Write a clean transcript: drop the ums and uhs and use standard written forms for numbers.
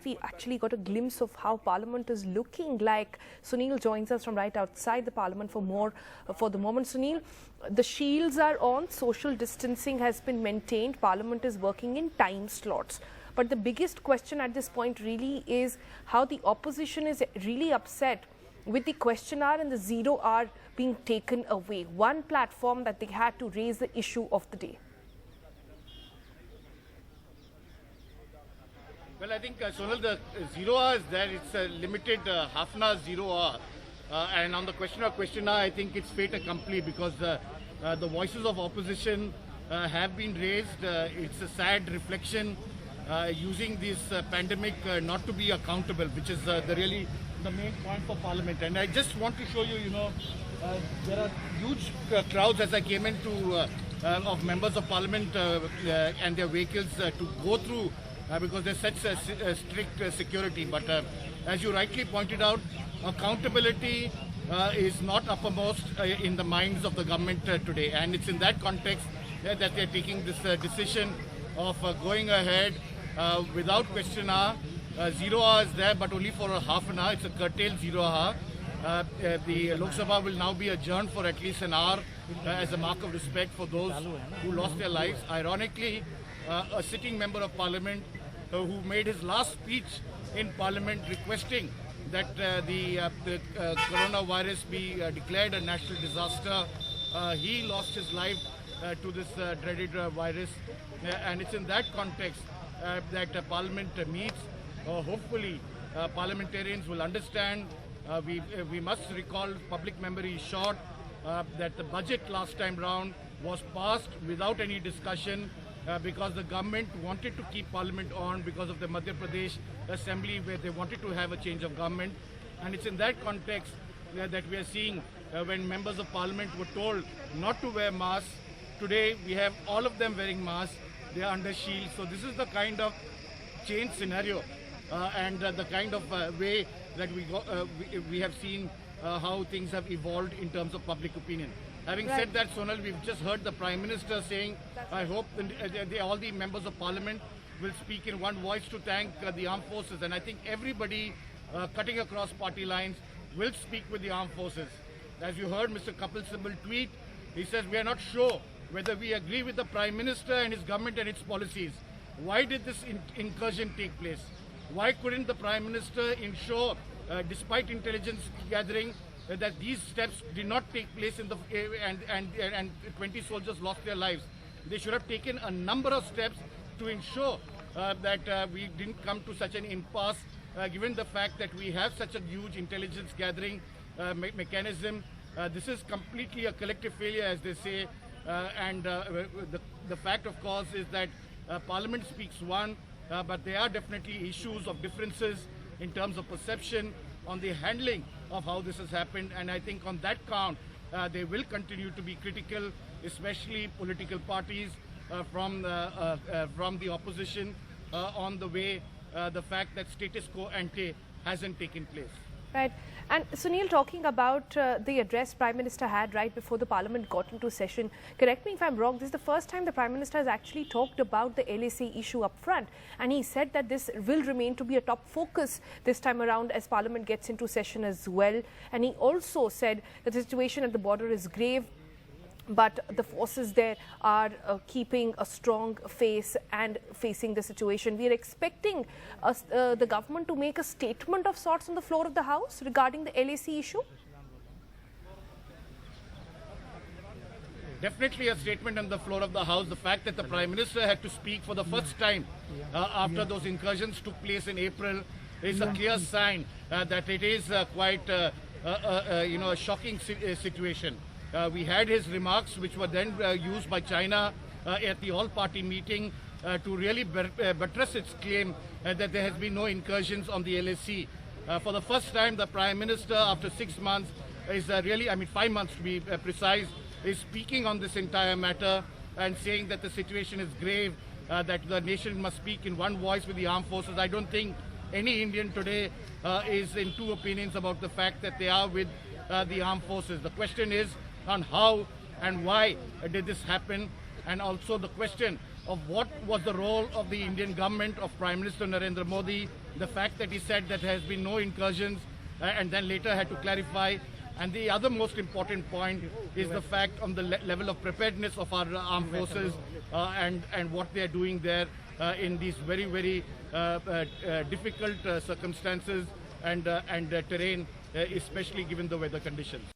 we actually got a glimpse of how Parliament is looking like. Sunil joins us from right outside the Parliament for more for the moment. Sunil, the shields are on, social distancing has been maintained, Parliament is working in time slots. But the biggest question at this point really is how the opposition is really upset with the question hour and the 0 hour being taken away. One platform that they had to raise the issue of the day. Well, I think, Sonal, the 0 hour is there. It's a limited half an hour 0 hour. And on the question hour, I think it's fait accompli because the voices of opposition have been raised. It's a sad reflection using this pandemic not to be accountable, which is really the main point for Parliament. And I just want to show you, there are huge crowds as I came into of members of Parliament and their vehicles to go through because there's such a strict security. But as you rightly pointed out, accountability is not uppermost in the minds of the government today. And it's in that context that they're taking this decision of going ahead without question hour. 0 hour is there, but only for a half an hour. It's a curtailed 0 hour. The Lok Sabha will now be adjourned for at least an hour as a mark of respect for those who lost their lives. Ironically, a sitting member of Parliament who made his last speech in Parliament requesting that the coronavirus be declared a national disaster. He lost his life to this dreaded virus, and it's in that context that Parliament meets. Hopefully, parliamentarians will understand. We must recall, public memory is short, that the budget last time round was passed without any discussion because the government wanted to keep Parliament on because of the Madhya Pradesh Assembly where they wanted to have a change of government. And it's in that context that we are seeing when members of Parliament were told not to wear masks. Today we have all of them wearing masks. They are under shield. So this is the kind of change scenario and the kind of way that we have seen how things have evolved in terms of public opinion. Having said that, Sonal, we've just heard the Prime Minister saying, I hope all the members of Parliament will speak in one voice to thank the armed forces. And I think everybody cutting across party lines will speak with the armed forces. As you heard Mr. Kapil Sibal tweet, he says, we are not sure whether we agree with the Prime Minister and his government and its policies. Why did this incursion take place? Why couldn't the Prime Minister ensure, despite intelligence gathering, that these steps did not take place in the and 20 soldiers lost their lives? They should have taken a number of steps to ensure that we didn't come to such an impasse, given the fact that we have such a huge intelligence gathering mechanism. This is completely a collective failure, as they say, and the fact, of course, is that Parliament speaks one, but there are definitely issues of differences in terms of perception on the handling of how this has happened. And I think on that count, they will continue to be critical, especially political parties from the opposition on the way the fact that status quo ante hasn't taken place. Right. And Sunil, talking about the address Prime Minister had right before the Parliament got into session, correct me if I'm wrong, this is the first time the Prime Minister has actually talked about the LAC issue up front. And he said that this will remain to be a top focus this time around as Parliament gets into session as well. And he also said that the situation at the border is grave, but the forces there are keeping a strong face and facing the situation. We are expecting the government to make a statement of sorts on the floor of the House regarding the LAC issue? Definitely a statement on the floor of the House. The fact that the Prime Minister had to speak for the first time after those incursions took place in April is a clear sign that it is quite a shocking situation. We had his remarks, which were then used by China at the all-party meeting to really buttress its claim that there has been no incursions on the LAC. For the first time, the Prime Minister, after 6 months, is 5 months to be precise, is speaking on this entire matter and saying that the situation is grave, that the nation must speak in one voice with the armed forces. I don't think any Indian today is in two opinions about the fact that they are with the armed forces. The question is on how and why did this happen, and also the question of what was the role of the Indian government, of Prime Minister Narendra Modi, the fact that he said that there has been no incursions and then later had to clarify. And the other most important point is the fact on the level of preparedness of our armed forces and what they are doing there in these very, very difficult circumstances and terrain, especially given the weather conditions.